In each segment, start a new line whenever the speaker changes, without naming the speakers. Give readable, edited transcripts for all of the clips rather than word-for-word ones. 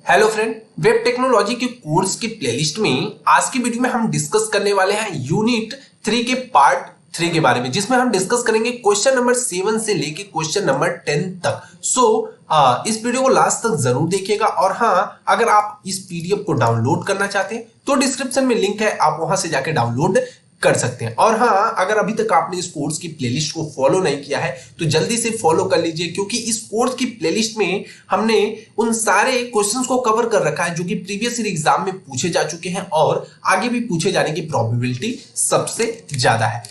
Hello friend, web technology के course की playlist में आज की वीडियो में हम डिस्कस करने वाले हैं यूनिट 3 के पार्ट 3 के बारे में, जिसमें हम डिस्कस करेंगे क्वेश्चन नंबर 7 से लेके क्वेश्चन नंबर 10 तक। इस वीडियो को लास्ट तक जरूर देखिएगा। और हाँ, अगर आप इस पीडीएफ को डाउनलोड करना चाहते हैं तो डिस्क्रिप्शन में लिंक है, आप वहां से जाके डाउनलोड कर सकते हैं। और हाँ, अगर अभी तक आपने इस कोर्स की प्लेलिस्ट को फॉलो नहीं किया है तो जल्दी से फॉलो कर लीजिए, क्योंकि इस कोर्स की प्लेलिस्ट में हमने उन सारे क्वेश्चंस को कवर कर रखा है जो कि प्रीवियस ईयर एग्जाम में पूछे जा चुके हैं और आगे भी पूछे जाने की प्रोबेबिलिटी सबसे ज्यादा है।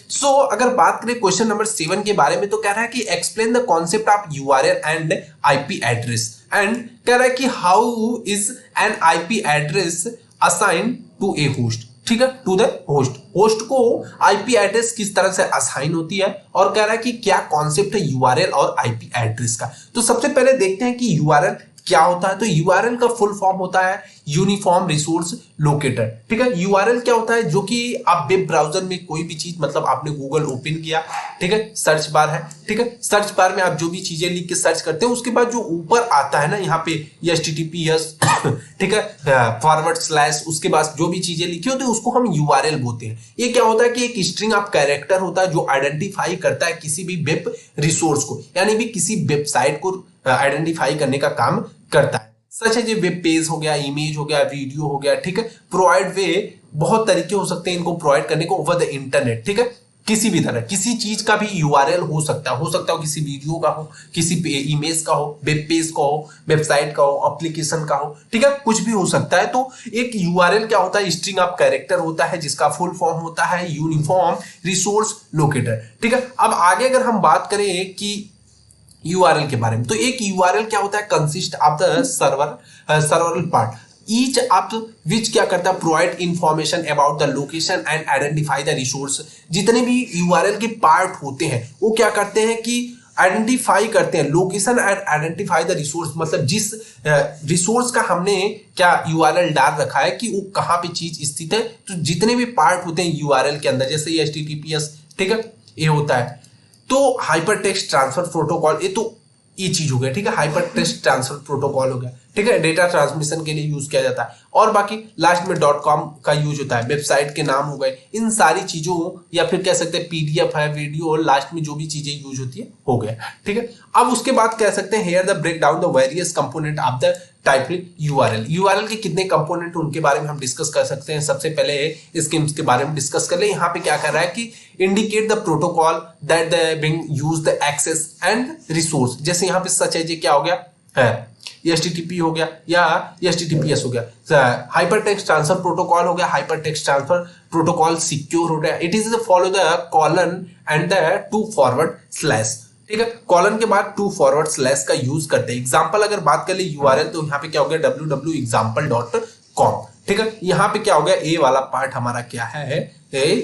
अगर बात करें क्वेश्चन नंबर 7 के बारे में, तो कह रहा है कि explain the concept of URL and IP address, and कह रहा है कि how is an IP address assign to a host. ठीक है, टू द होस्ट को आईपी एड्रेस किस तरह से असाइन होती है, और कह रहा है कि क्या कॉन्सेप्ट है यूआरएल और आईपी एड्रेस का। तो सबसे पहले देखते हैं कि यूआरएल क्या होता है। तो यूआरएल का फुल फॉर्म होता है यूनिफॉर्म रिसोर्स लोकेटर। ठीक है, यूआरएल क्या होता है, जो कि आप वेब ब्राउजर में कोई भी चीज, मतलब आपने गूगल ओपन किया, ठीक है, सर्च बार है, ठीक है, सर्च बार में आप जो भी चीजें लिख के सर्च करते हैं, उसके बाद जो ऊपर आता है ना यहाँ पे HTTPS, ठीक है, /, उसके बाद जो भी चीजें लिखी होती है उसको हम यूआरएल बोलते हैं। ये क्या होता है कि एक स्ट्रिंग ऑफ कैरेक्टर होता है जो आइडेंटिफाई करता है किसी भी वेब रिसोर्स को, यानी भी किसी वेबसाइट को आइडेंटिफाई करने का काम करता है। सच है, जो वेब पेज हो गया, इमेज हो गया, वीडियो हो गया, ठीक है, प्रोवाइड वे बहुत तरीके हो सकते हैं इनको प्रोवाइड करने को ओवर द इंटरनेट। ठीक है, किसी भी तरह किसी चीज का भी यूआरएल हो सकता है किसी वीडियो का हो, किसी इमेज का हो, वेब पेज का हो, वेबसाइट का हो, एप्लीकेशन का हो, ठीक है, कुछ भी हो सकता है। तो एक यूआरएल क्या होता है, स्ट्रिंग ऑफ कैरेक्टर होता है जिसका फुल फॉर्म होता है यूनिफॉर्म रिसोर्स लोकेटर। ठीक है, अब आगे अगर हम बात करें कि यूआरएल के बारे में, तो एक यूआरएल क्या होता है, consist of the server part each of which क्या करता है, provide information about the location and identify the resource. जितने भी यूआरएल के पार्ट होते हैं वो क्या करते हैं कि आइडेंटिफाई करते हैं location and identify the resource, मतलब जिस रिसोर्स का हमने क्या यूआरएल डाल रखा है कि वो कहाँ पे चीज स्थित है। तो जितने भी पार्ट होते हैं यूआरएल के अंदर, जैसे HTTPS, ठीक है, ये होता है। तो हाइपर टेक्स्ट ट्रांसफर प्रोटोकॉल, ये चीज हो गया, ठीक है, हाइपर टेक्स्ट ट्रांसफर प्रोटोकॉल हो गया, ठीक है, डेटा ट्रांसमिशन के लिए यूज किया जाता है। और बाकी लास्ट में .com का यूज होता है, वेबसाइट के नाम हो गए, इन सारी चीजों, या फिर कह सकते हैं PDF है, वीडियो, लास्ट में जो भी चीजें यूज होती है हो गया। ठीक है, अब उसके बाद कह सकते हैं here the break down the various component of the type URL के कितने कंपोनेंट उनके बारे में हम डिस्कस कर सकते हैं। सबसे पहले स्कीम्स के बारे में डिस्कस कर ले। यहाँ पे क्या कर रहा है कि indicate the protocol that the being use the access and resource. जैसे यहाँ पे सच है, क्या हो गया है, HTTP हो गया या HTTPS हो गया, हाइपर टेक्स्ट ट्रांसफर प्रोटोकॉल हो गया, hyper text transfer protocol secure हो गया। It is follow the colon and the two forward slash. ठीक है, कॉलन के बाद टू फॉरवर्ड स्लैश का यूज करते हैं। एग्जांपल अगर बात कर ले यूआरएल, तो यहाँ पे क्या हो गया, www.example.com। ठीक है, यहाँ पे क्या हो गया, ए वाला पार्ट हमारा क्या है,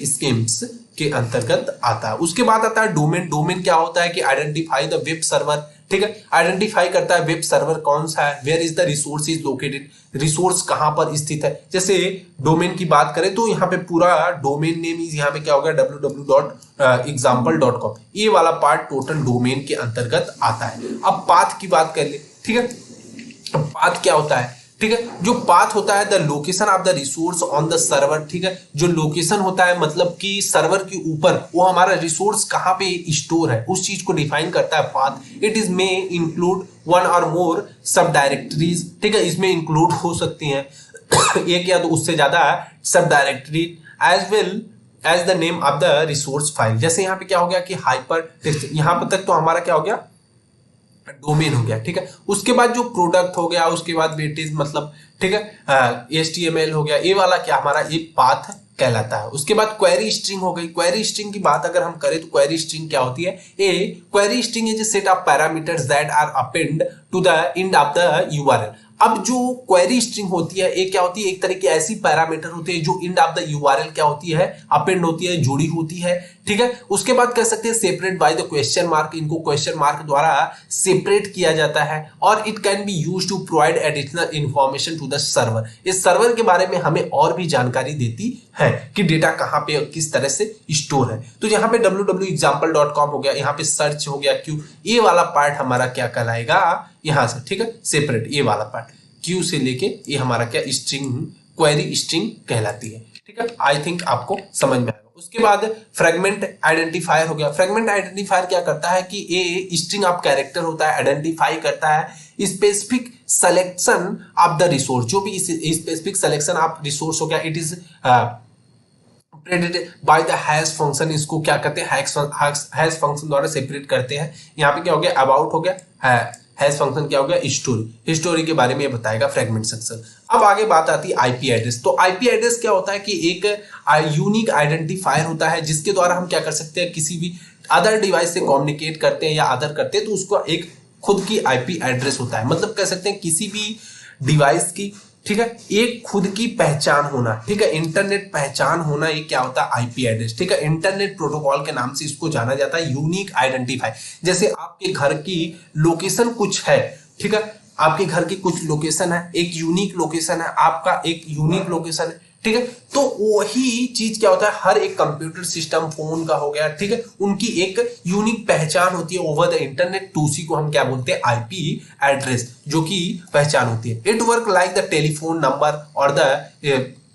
स्कीम्स के अंतर्गत आता है। उसके बाद आता है डोमेन। डोमेन क्या होता है कि आइडेंटिफाई द वेब सर्वर। ठीक है, आइडेंटिफाई करता है वेब सर्वर कौन सा है, where is the resource is located, resource कहां पर स्थित है। जैसे डोमेन की बात करें तो यहाँ पे पूरा डोमेन नेम इज, यहाँ पे क्या होगा, www.example.com। ये वाला पार्ट टोटल डोमेन के अंतर्गत आता है। अब पाथ की बात कर ले, ठीक है, अब पाथ क्या होता है, ठीक है, जो पाथ होता है the location of the resource on the server. ठीक है, जो लोकेशन होता है मतलब कि सर्वर के ऊपर वो हमारा रिसोर्स कहाँ पे स्टोर है, उस चीज को डिफाइन करता है path. It is may include one और मोर सब डायरेक्टरीज। ठीक है, इसमें इंक्लूड हो सकती हैं एक या तो उससे ज्यादा सब directory as well as the name of the resource file. जैसे यहाँ पे क्या हो गया कि हाइपर टेक्स्ट, यहाँ पर तक तो हमारा क्या हो गया, डोमेन हो गया। ठीक है, उसके बाद जो प्रोडक्ट हो गया, उसके बाद वेटेज, मतलब ठीक है, HTML हो गया, ये वाला क्या हमारा ये पाथ कहलाता है। उसके बाद क्वेरी स्ट्रिंग हो गई। क्वेरी स्ट्रिंग की बात अगर हम करें तो क्वेरी स्ट्रिंग क्या होती है, a query string is a set of parameters that are append to the end of the URL. अब जो क्वेरी स्ट्रिंग होती है, एक क्या होती है, एक तरह की ऐसी पैरामीटर होती है जो इंड ऑफ द यूआरएल क्या होती है, अपेंड होती है, जुड़ी होती है। ठीक है, उसके बाद कह सकते हैं separate by the question mark, इनको क्वेश्चन मार्क द्वारा सेपरेट किया जाता है। और it can be used to provide additional information to the server. इस सर्वर के बारे में हमें और भी जानकारी देती है कि डेटा कहाँ पे किस तरह से स्टोर है। तो यहाँ पे www.example.com हो गया, यहाँ पे सर्च हो गया, क्यों, ये वाला पार्ट हमारा क्या कहलाएगा यहाँ से, ठीक है, सेपरेट ये वाला पार्ट। क्यू से लेके ये हमारा क्या स्ट्रिंग, क्वेरी स्ट्रिंग कहलाती है। ठीक है, आई थिंक आपको समझ में आएगा। उसके बाद फ्रेगमेंट आइडेंटिफायर हो गया। फ्रेगमेंट आइडेंटिफायर क्या करता है कि ये स्ट्रिंग ऑफ कैरेक्टर होता है, आइडेंटिफाई करता है specific selection of the resource, जो भी स्पेसिफिक सिलेक्शन ऑफ रिसोर्स हो गया, it is by the hash function. इसको क्या करते हैं, हैश फंक्शन द्वारा सेपरेट करते हैं। यहाँ पे क्या हो गया, अबाउट हो गया, हैश फंक्शन क्या हो गया, हिस्टोरी के बारे में बताएगा फ्रेगमेंट सेक्शन। अब आगे बात आती है आईपी एड्रेस। तो आईपी एड्रेस क्या होता है कि एक यूनिक आइडेंटिफायर होता है जिसके द्वारा हम क्या कर सकते हैं, किसी भी अदर डिवाइस से कम्युनिकेट करते हैं या अदर करते हैं तो उसको एक खुद की आईपी एड्रेस होता है। मतलब कह सकते हैं किसी भी डिवाइस की, ठीक है, एक खुद की पहचान होना। ठीक है, इंटरनेट पहचान होना, ये क्या होता है, आईपी एड्रेस। ठीक है, इंटरनेट प्रोटोकॉल के नाम से इसको जाना जाता है, यूनिक आइडेंटिफाई। जैसे आपके घर की लोकेशन कुछ है, ठीक है, आपके घर की कुछ लोकेशन है, एक यूनिक लोकेशन है, आपका एक यूनिक लोकेशन है। ठीक है, तो वही चीज क्या होता है, हर एक कंप्यूटर सिस्टम, फोन का हो गया, ठीक है, उनकी एक यूनिक पहचान होती है ओवर द इंटरनेट। तो उसी को हम क्या बोलते हैं, आईपी एड्रेस, जो कि पहचान होती है। It work like the telephone number और द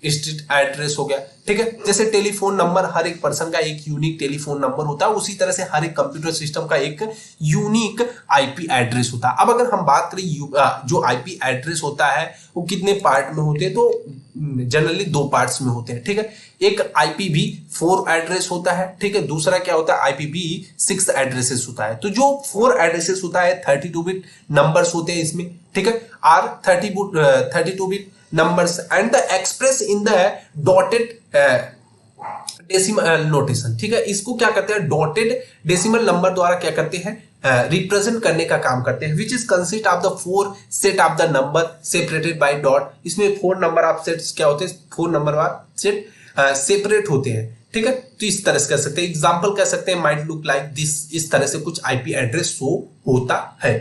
स्ट्रीट एड्रेस हो गया। ठीक है, जैसे टेलीफोन नंबर हर एक पर्सन का एक यूनिक टेलीफोन नंबर होता है, उसी तरह से हर एक कंप्यूटर सिस्टम का एक यूनिक आईपी एड्रेस होता है। अब अगर हम बात करें जो आईपी एड्रेस होता है वो कितने पार्ट में होते हैं, तो जनरली 2 पार्ट्स में होते हैं। ठीक है, एक IPv4 एड्रेस होता है, ठीक है, दूसरा क्या होता है, IPv6 एड्रेसेस होता है। तो जो 4 एड्रेसेस होता है 32 बिट नंबर्स होते हैं इसमें। ठीक है, are 32 bit numbers and the express in the dotted decimal notation. ठीक है, इसको क्या करते हैं, डॉटेड डेसिमल नंबर द्वारा क्या करते हैं, रिप्रेजेंट करने का काम करते हैं। Which is consist of the 4 set of the number separated by dot. इसमें 4 नंबर ऑफ सेट्स क्या होते हैं, 4 नंबर ऑफ सेट सेपरेट होते हैं। ठीक है, तो इस तरह से कर सकते हैं, एग्जाम्पल कर सकते हैं, माइट लुक लाइक दिस। इस तरह से कुछ आईपी एड्रेस शो होता है।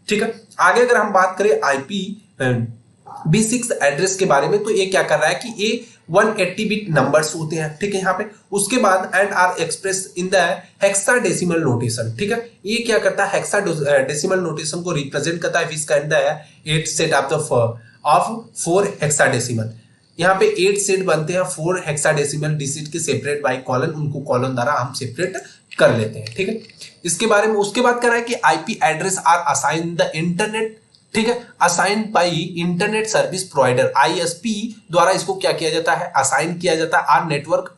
ठीक है, आगे अगर हम बात करें IPv6 एड्रेस के बारे में, तो ये क्या कर रहा है कि ये 180 बिट नंबर्स होते हैं। ठीक है, यहाँ पे उसके बाद and are express in the hexadecimal notation. ठीक है, ये क्या करता है, हेक्साडेसिमल नोटेशन को रिप्रेजेंट करता है, which can the 8 set of 4 hexadecimal. यहाँ पे 8 सेट बनते हैं 4 हेक्साडेसिमल डिजिट के सेपरेट बाय कॉलन, उनको कॉलन द्वारा हम सेपरेट कर लेते हैं। ठीक है, इसके बारे में उसके बाद कर रहा है कि IP address are assign the internet. ठीक है, assign by internet service provider, ISP द्वारा इसको क्या किया जाता है, असाइन किया जाता है। आर नेटवर्क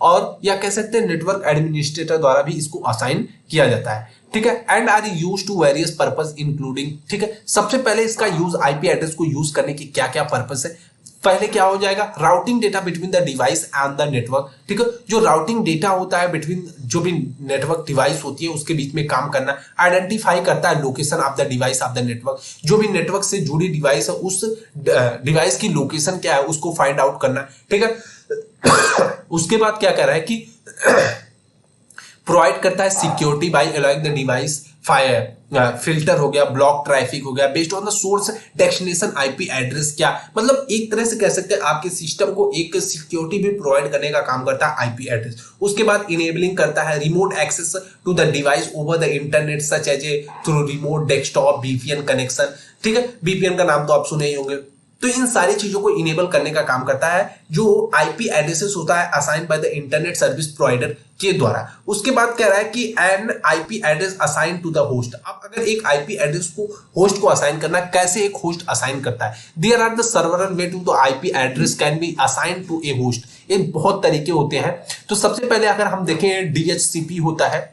और या कह सकते हैं नेटवर्क एडमिनिस्ट्रेटर द्वारा भी इसको असाइन किया जाता है। ठीक है, and are use to various purpose including. ठीक है, सबसे पहले इसका यूज, आईपी एड्रेस को यूज करने की क्या क्या पर्पस है। पहले क्या हो जाएगा, routing data between the device and the network. ठीक है, जो राउटिंग डेटा होता है बिटवीन जो भी नेटवर्क डिवाइस होती है उसके बीच में काम करना। आइडेंटिफाई करता है location of the device of the network, जो भी नेटवर्क से जुड़ी डिवाइस है उस डिवाइस की लोकेशन क्या है उसको फाइंड आउट करना। ठीक है, उसके बाद क्या कर रहा है कि प्रोवाइड करता है security bye allowing the device filter हो गया, ब्लॉक ट्रैफिक हो गया based on the source destination IP address. क्या मतलब, एक तरह से कह सकते हैं आपके सिस्टम को एक सिक्योरिटी भी प्रोवाइड करने का काम करता है आईपी एड्रेस। उसके बाद इनेबलिंग करता है remote access to the device over the internet such as a through remote desktop VPN connection. ठीक है, वीपीएन का नाम तो आप सुने ही होंगे। तो इन सारी चीजों को इनेबल करने का काम करता है जो आईपी एड्रेसेस होता है assign by the internet service provider के द्वारा। उसके बाद कह रहा है कि an IP address assign to the host. अब अगर एक आईपी एड्रेस को होस्ट को असाइन करना, कैसे एक होस्ट असाइन करता है, there are the server way to the IP address can be assign to a host. ये बहुत तरीके होते हैं। तो सबसे पहले अगर हम देखें DHCP होता है।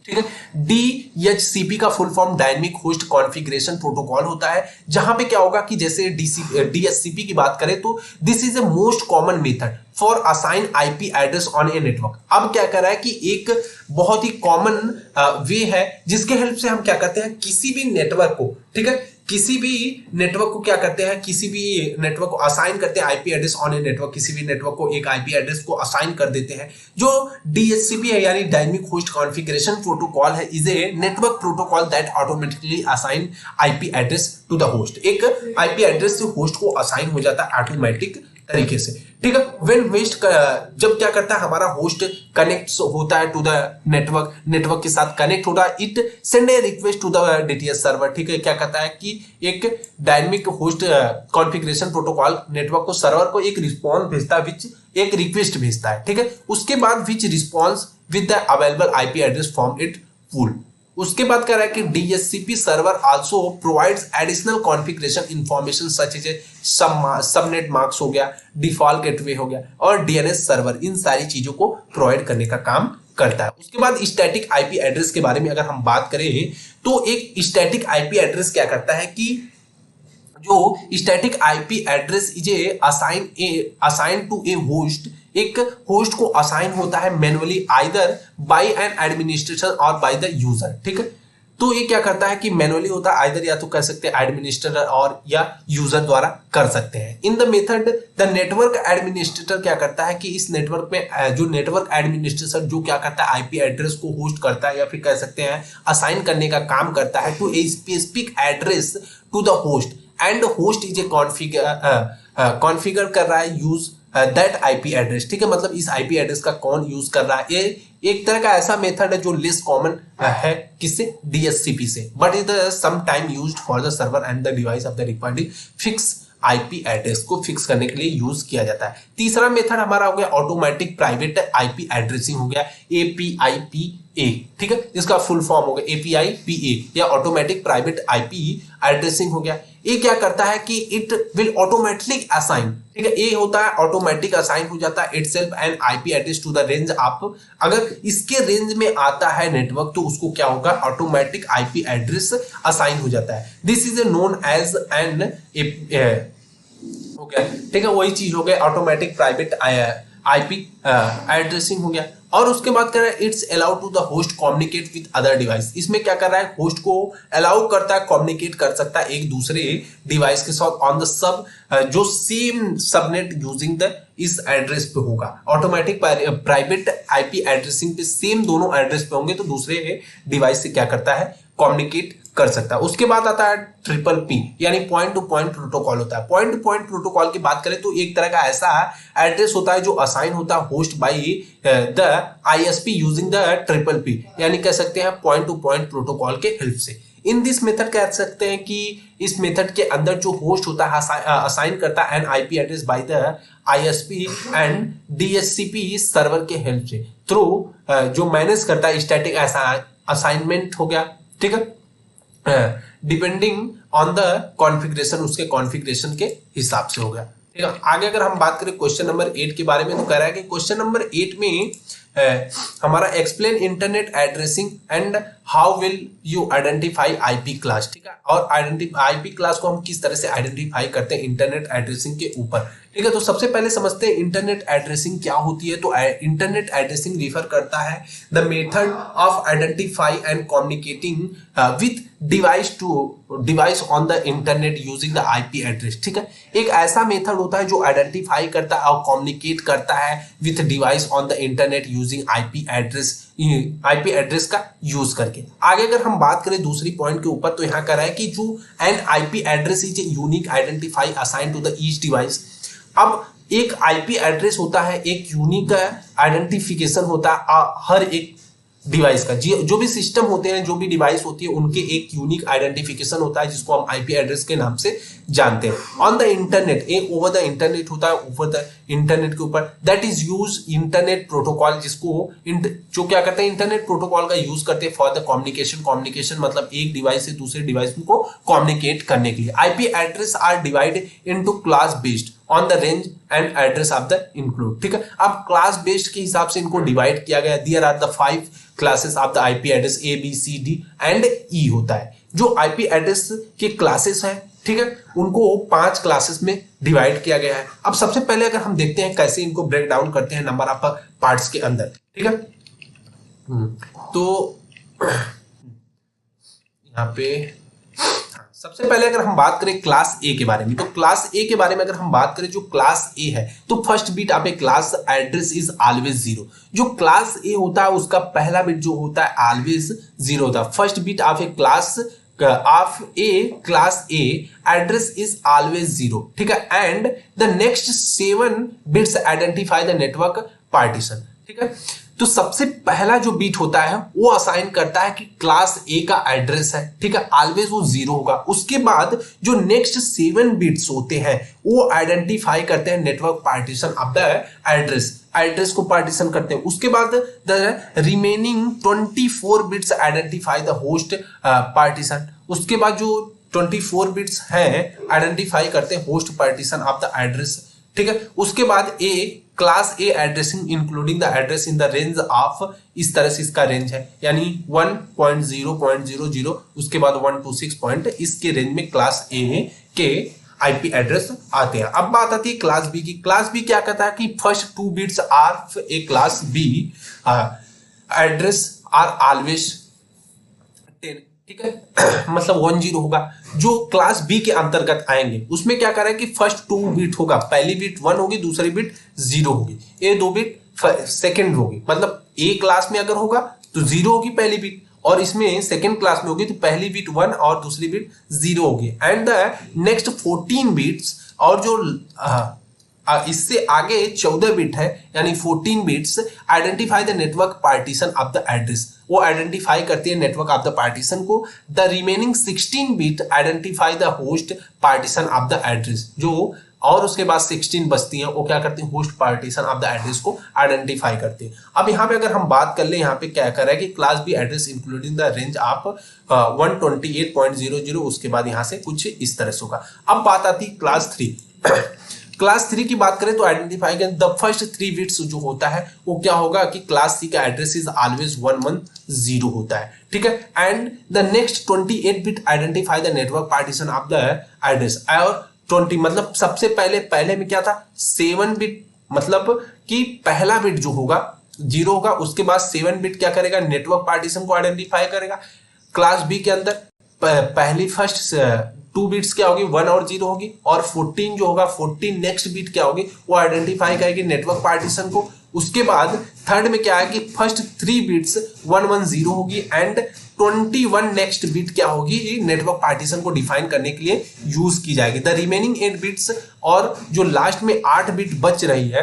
ठीक है, DHCP का full form dynamic host configuration protocol होता है, जहां पे क्या होगा कि जैसे DHCP की बात करें तो this is a most common method for assign IP address on a network. अब क्या कर रहा है कि एक बहुत ही कॉमन वे है जिसके हेल्प से हम क्या करते हैं, किसी भी नेटवर्क को, ठीक है, किसी भी नेटवर्क को क्या करते हैं, किसी भी नेटवर्क को असाइन करते हैं IP address on a network. किसी भी नेटवर्क को एक आईपी एड्रेस को असाइन कर देते हैं। जो DHCP है यानी डायनेमिक होस्ट कॉन्फ़िगरेशन प्रोटोकॉल है, is a network protocol that automatically assign IP address to the host. एक आईपी एड्रेस से होस्ट को असाइन हो जाता है ऑटोमेटिक तरीके से, ठीक है। व्हेन होस्ट जब क्या करता है हमारा होस्ट कनेक्ट होता है टू द नेटवर्क के साथ कनेक्ट होता है, it send a request to the DTS server, ठीक है। क्या कहता है कि एक dynamic host configuration protocol network को सर्वर को एक रिस्पॉन्स भेजता है, विच एक रिक्वेस्ट भेजता है, ठीक है। उसके बाद which response with the available IP address from it pool. उसके बाद कह रहा है कि DHCP server also provides additional configuration information such as subnet marks हो गया, डिफॉल्ट गेटवे हो गया और डीएनएस सर्वर, इन सारी चीजों को प्रोवाइड करने का काम करता है। उसके बाद स्टैटिक आईपी एड्रेस के बारे में अगर हम बात करें तो एक स्टैटिक आईपी एड्रेस क्या करता है कि जो static IP address is assign to a host, एक होस्ट को असाइन होता है manually either by an administrator और बाय द यूजर, ठीक है। तो ये क्या करता है कि मैनुअली होता है आइदर, या तो कह सकते हैं एडमिनिस्ट्रेटर और या यूजर द्वारा कर सकते हैं। In the method the network administrator क्या करता है कि इस नेटवर्क में जो नेटवर्क एडमिनिस्ट्रेटर जो क्या करता है आईपी एड्रेस को होस्ट करता है या फिर कह सकते हैं असाइन करने का काम करता है to a specific address to the host and host is a configure कर रहा है यूज दैट आईपी एड्रेस, ठीक है। मतलब इस आईपी एड्रेस का कौन यूज कर रहा है, ये एक तरह का ऐसा मेथड है जो लेस कॉमन है किससे, डीएचसीपी से, but is some time used for the server and the device of the required fix IP address को फिक्स करने के लिए यूज किया जाता है। तीसरा मेथड हमारा हो गया ऑटोमेटिक प्राइवेट आईपी एड्रेसिंग हो गया, एपीआईपीए, ठीक है। इसका फुल फॉर्म हो गया एपीआईपीए या ऑटोमेटिक प्राइवेट आईपी एड्रेसिंग हो गया। ये क्या करता है कि इट विल ऑटोमेटिकली असाइन, ठीक है। ये होता है ऑटोमेटिक असाइन हो जाता है itself an IP address to the range आप, अगर इसके रेंज में आता है नेटवर्क तो उसको क्या होगा, ऑटोमेटिक आईपी एड्रेस असाइन हो जाता है। This is known as an हो गया, ठीक है। वही चीज हो गया ऑटोमेटिक प्राइवेट आईपी एड्रेसिंग हो गया। और उसके बाद कर रहा है it's allow to the host communicate with other device, इसमें क्या कर रहा है होस्ट को अलाउ करता है कम्युनिकेट कर सकता है एक दूसरे डिवाइस के साथ ऑन द सब जो सेम सबनेट यूजिंग द इस एड्रेस पे होगा। ऑटोमेटिक प्राइवेट आईपी एड्रेसिंग पे सेम दोनों एड्रेस पे होंगे तो दूसरे डिवाइस से क्या करता है कम्युनिकेट कर सकता है। उसके बाद आता है ट्रिपल पी यानी पॉइंट टू पॉइंट प्रोटोकॉल होता है। पॉइंट टू पॉइंट प्रोटोकॉल की बात करें तो एक तरह का ऐसा एड्रेस होता है जो असाइन होता है host by the ISP using the triple P, यानी कह सकते हैं पॉइंट टू पॉइंट प्रोटोकॉल के हेल्प से। इन दिस मेथड कह सकते हैं कि इस मेथड के अंदर जो होस्ट होता है असाइन करता है N IP address by the ISP and DHCP server के हेल्प से थ्रू जो मैनेज करता है स्टैटिक असाइनमेंट हो गया, ठीक है, डिपेंडिंग ऑन द कॉन्फ़िगरेशन, उसके कॉन्फ़िगरेशन के हिसाब से हो गया, ठीक है। आगे अगर हम बात करें क्वेश्चन नंबर 8 के बारे में तो कह रहा है कि क्वेश्चन नंबर 8 में हमारा explain internet addressing and how will you identify IP class, ठीक है। और आईपी क्लास को हम किस तरह से आइडेंटिफाई करते हैं इंटरनेट एड्रेसिंग के ऊपर, ठीक है। तो सबसे पहले समझते हैं इंटरनेट एड्रेसिंग क्या होती है। तो इंटरनेट एड्रेसिंग रिफर करता है the method of identify and communicating with device to device on the internet using the IP address, ठीक है। एक ऐसा मेथड होता है जो आइडेंटिफाई करता है और कम्युनिकेट करता है with device on the internet using IP address का यूज करके। आगे अगर हम बात करें दूसरी पॉइंट के ऊपर तो यहाँ कर रहा है कि जो an IP address is a unique identify assign to the each device. अब एक आईपी एड्रेस होता है एक यूनिक आइडेंटिफिकेशन होता है हर एक डिवाइस का, जो भी सिस्टम होते हैं जो भी डिवाइस होती है उनके एक यूनिक आइडेंटिफिकेशन होता है जिसको हम आईपी एड्रेस के नाम से जानते हैं। ऑन द इंटरनेट एक ओवर द इंटरनेट होता है, ओवर द इंटरनेट के ऊपर that is use internet protocol, जिसको जो क्या करते हैं इंटरनेट प्रोटोकॉल का यूज करते हैं फॉर द कम्युनिकेशन मतलब एक डिवाइस से दूसरे डिवाइस को कम्युनिकेट करने के लिए। IP address are divided into class based on the range and address of the include, ठीक है। अब क्लास बेस्ड के हिसाब से इनको डिवाइड किया गया। There are the 5 classes of the IP address A B C D and E होता है। जो आईपी एड्रेस के क्लासेस हैं, ठीक है, उनको 5 क्लासेस में डिवाइड किया गया है। अब सबसे पहले अगर हम देखते हैं कैसे इनको ब्रेक डाउन करते हैं नंबर ऑफ पार्ट्स के अंदर, ठीक है। तो यहाँ पे सबसे पहले अगर हम बात करें क्लास ए के बारे में, तो क्लास ए के बारे में अगर हम बात करें जो क्लास ए है तो first bit of A class address is always 0। जो क्लास ए होता है उसका पहला बिट जो होता है ऑलवेज 0 होता है। First bit of A class of A class A address is always 0, ठीक है, and the next 7 bits identify the network partition, ठीक है। तो सबसे पहला जो बीट होता है वो असाइन करता है कि क्लास ए का एड्रेस है, ठीक है, ऑलवेज वो 0 होगा। उसके बाद जो नेक्स्ट 7 बिट्स होते हैं वो आइडेंटिफाई करते हैं network partition of the address को पार्टीशन करते हैं। उसके बाद the remaining 24 bits identify the host partition. उसके बाद जो 24 बिट्स हैं आइडेंटिफाई करते हैं host partition of the address, ठीक है। उसके बाद A class A addressing including the address in the range of, इस तरह से इसका रेंज है, यानी 1.0.00, उसके बाद 126 पॉइंट, इसके रेंज में क्लास ए के आईपी एड्रेस आते हैं। अब बात आती है क्लास बी की। क्लास बी क्या कहता है कि first 2 bits are a class B address are always 10, ठीक है, मतलब 10 होगा। जो क्लास बी के अंतर्गत आएंगे उसमें क्या कर रहा है कि फर्स्ट 2 बिट होगा, पहली बिट 1 होगी, दूसरी बिट 0 होगी, ये 2 बिट सेकंड होगी, मतलब ए क्लास में अगर होगा तो 0 होगी पहली बिट, और इसमें सेकंड क्लास में होगी तो पहली बिट 1 और दूसरी बिट 0 होगी, एंड द नेक्स्ट 14 बिट्स, और जो इससे आगे 14 बिट है यानी 14 bits identify the network partition of the address, वो आइडेंटिफाई करती है नेटवर्क ऑफ द पार्टीशन को। The remaining 16 bit identify the host partition of the address, जो और उसके बाद 16 बचती हैं वो क्या करती हैं, host partition of the address को आइडेंटिफाई करते हैं। अब यहाँ पे अगर हम बात कर ले, यहाँ पे क्या कर रहा है कि class B address including the range of 128.00, उसके बाद यहाँ से कुछ इस तरह से होगा। अब बात आती है क्लास 3। क्लास 3 की बात करें तो आइडेंटिफाई करें द फर्स्ट 3 बिट्स जो होता है वो क्या होगा कि क्लास सी का एड्रेस इज ऑलवेज 110 होता है, ठीक है, and the next 28 bit identify the network partition of the address, और 20 मतलब सबसे पहले में क्या था 7 बिट, मतलब कि पहला बिट जो होगा 0 होगा, उसके बाद 7 बिट क्या करेगा, नेटवर्क पार्टीशन को आइडेंटिफाई करेगा। क्लास बी के अंदर पहली फर्स्ट 2 बिट्स क्या होगी, 1 और 0 होगी, और 14 जो होगा 14 नेक्स्ट बिट क्या होगी वो आइडेंटिफाई करेगी नेटवर्क पार्टीशन को। उसके बाद थर्ड में क्या है कि फर्स्ट 3 बिट्स 110 होगी, एंड 21 नेक्स्ट बिट क्या होगी नेटवर्क पार्टीशन को डिफाइन करने के लिए यूज की जाएगी। द रिमेनिंग 8 बिट्स, और जो लास्ट में 8 बिट बच रही है,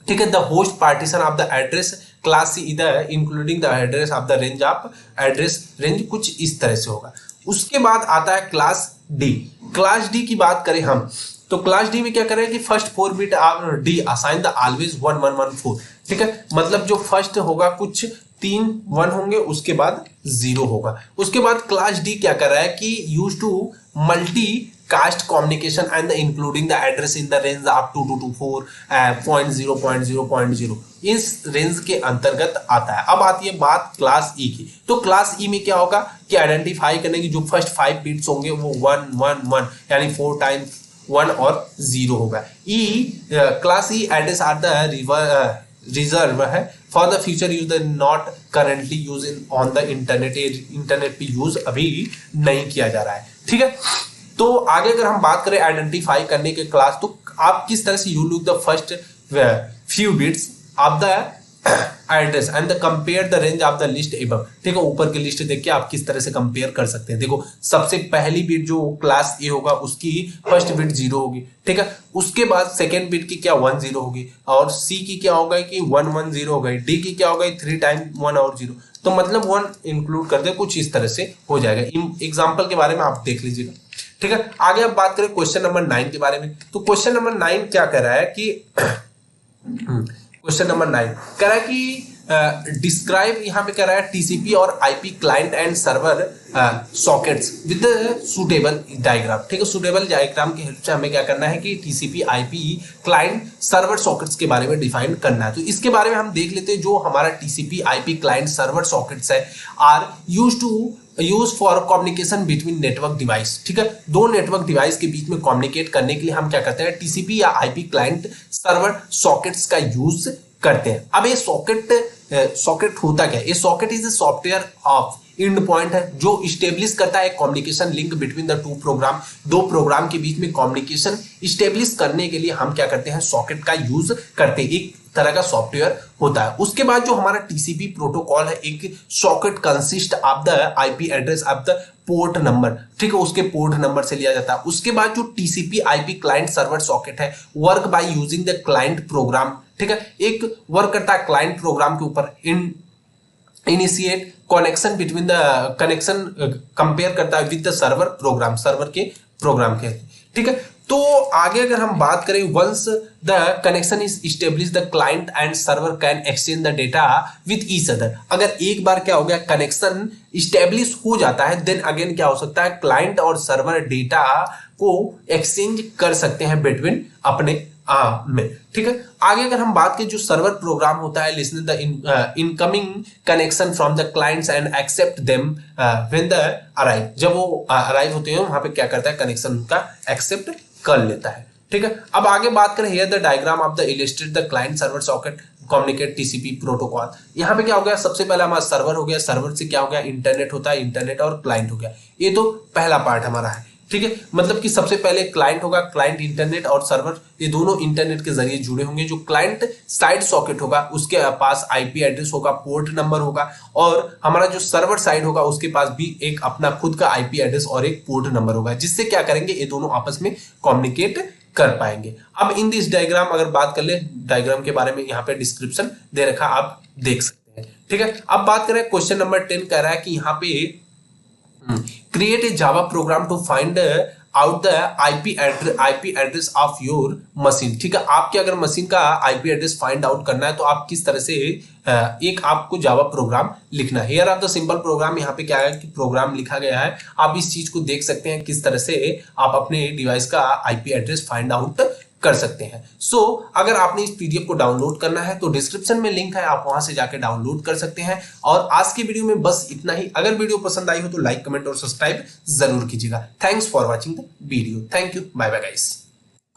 ठीक है, the host partition of the address class C इधर including the address of the range of address range, कुछ इस तरह से होगा। उसके बाद आता है क्लास डी। क्लास डी की बात करें हम तो क्लास डी में क्या करें कि first 4 bit of D assign the always 1114, ठीक है, मतलब जो फर्स्ट होगा कुछ 3 1 होंगे, उसके बाद 0 होगा। उसके बाद क्लास डी क्या कर रहा है कि use to multicast communication and including the address in the range of 2224.0.0.0, इस रेंज के अंतर्गत आता है। अब आती है बात क्लास ई की। तो क्लास ई में क्या होगा कि आइडेंटिफाई करने की जो फर्स्ट 5 बिट्स होंगे वो 1 1 1 यानी 4 टाइम्स 1 और 0 होगा। E class E address are the reserve है for the future use, the not currently use in on the internet, internet पे यूज अभी नहीं किया जा रहा है, ठीक है। तो आगे अगर हम बात करें आइडेंटिफाई करने के क्लास, तो आप किस तरह से you look the first few bits of the address and the compare the range of the list above, ठीक है, ऊपर की लिस्ट देख के आप किस तरह से कंपेयर कर सकते हैं। देखो सबसे पहली बिट जो क्लास ए होगा उसकी फर्स्ट बिट 0 होगी, ठीक है, उसके बाद सेकेंड बिट की क्या 10 होगी, और सी की क्या होगा कि 110 हो गई, डी की क्या होगा 3 टाइम 1 और 0, तो मतलब 1 इंक्लूड कर दे, कुछ इस तरह से हो जाएगा। एग्जाम्पल के बारे में आप देख लीजिएगा, ठीक है। आगे अब बात करें क्वेश्चन नंबर 9 के बारे में। तो क्वेश्चन नंबर 9 क्या कर रहा है कि क्वेश्चन नंबर 9 कह रहा है कि डिस्क्राइब, यहाँ पे कह रहा है टीसीपी और IP client and server sockets with suitable diagram, ठीक है। सुटेबल डायग्राम की हेल्प से हमें क्या करना है कि TCP IP client server sockets के बारे में डिफाइन करना है। तो इसके बारे में हम देख लेते हैं। जो हमारा TCP IP client server sockets है are use for communication between network device, ठीक है, दो नेटवर्क डिवाइस के बीच में कम्युनिकेट करने के लिए हम क्या करते हैं टीसीपी या आईपी क्लाइंट सर्वर सॉकेट्स का यूज करते हैं। अब ये सॉकेट होता क्या है, ये socket is a software of end point है जो स्टेब्लिश करता है communication link between the two program, दो प्रोग्राम के बीच में कम्युनिकेशन स्टेब्लिश करने के लिए हम क्या करते हैं सॉकेट का यूज करते हैं। एक तरह का सॉफ्टवेयर होता है। उसके बाद जो हमारा टीसीपी प्रोटोकॉल है, एक socket consist of the IP address of the port number, ठीक है, उसके पोर्ट नंबर से लिया जाता है। उसके बाद जो TCP IP client server socket है, work by using the client program, ठीक है, एक वर्क करता है क्लाइंट प्रोग्राम के ऊपर। Initiate connection between the connection compare करता है with the server program, server के प्रोग्राम के, ठीक है। तो आगे अगर हम बात करें, once the connection is establish the client and server can exchange the data with each other. अगर एक बार क्या हो गया, कनेक्शन इस्टेब्लिश हो जाता है, देन अगेन क्या हो सकता है, क्लाइंट और सर्वर डेटा को एक्सचेंज कर सकते हैं बिटवीन अपने में, ठीक है। आगे अगर हम बात करें, जो सर्वर प्रोग्राम होता है, listen the incoming connection from the clients and accept them when the arrive. जब वो अराइव होते हैं वहां पे क्या करता है, कनेक्शन उनका एक्सेप्ट कर लेता है, ठीक है। अब आगे बात करें, here the diagram of the illustrate the client server socket communicate TCP protocol. यहाँ पे क्या हो गया, सबसे पहला हमारा सर्वर हो गया, सर्वर से क्या हो गया, इंटरनेट होता है, इंटरनेट और क्लाइंट हो गया। ये तो पहला पार्ट हमारा है, ठीक है। मतलब कि सबसे पहले क्लाइंट होगा, क्लाइंट इंटरनेट और सर्वर, ये दोनों इंटरनेट के जरिए जुड़े होंगे। जो क्लाइंट साइड सॉकेट होगा उसके पास आईपी एड्रेस होगा, पोर्ट नंबर होगा, और हमारा जो सर्वर साइड होगा उसके पास भी एक अपना खुद का आईपी एड्रेस और एक पोर्ट नंबर होगा, जिससे क्या करेंगे, ये दोनों आपस में कम्युनिकेट कर पाएंगे। अब इन दिस डायग्राम अगर बात कर ले, डायग्राम के बारे में यहाँ पे डिस्क्रिप्शन दे रखा, आप देख सकते हैं, ठीक है। अब बात करें, क्वेश्चन नंबर 10 कह रहा है कि यहाँ पे create a Java program to find out the IP address of your machine, ठीक है। आपके अगर मशीन का IP एड्रेस फाइंड आउट करना है तो आप किस तरह से एक आपको जावा प्रोग्राम लिखना है। हियर आप द सिंपल प्रोग्राम, यहाँ पे क्या है कि प्रोग्राम लिखा गया है, आप इस चीज को देख सकते हैं किस तरह से आप अपने डिवाइस का IP एड्रेस फाइंड आउट कर सकते हैं। अगर आपने इस पीडीएफ को डाउनलोड करना है तो डिस्क्रिप्शन में लिंक है, आप वहां से जाके डाउनलोड कर सकते हैं। और आज की वीडियो में बस इतना ही। अगर वीडियो पसंद आई हो तो लाइक, कमेंट और सब्सक्राइब जरूर कीजिएगा। Thanks for watching the video. Thank you, bye bye guys.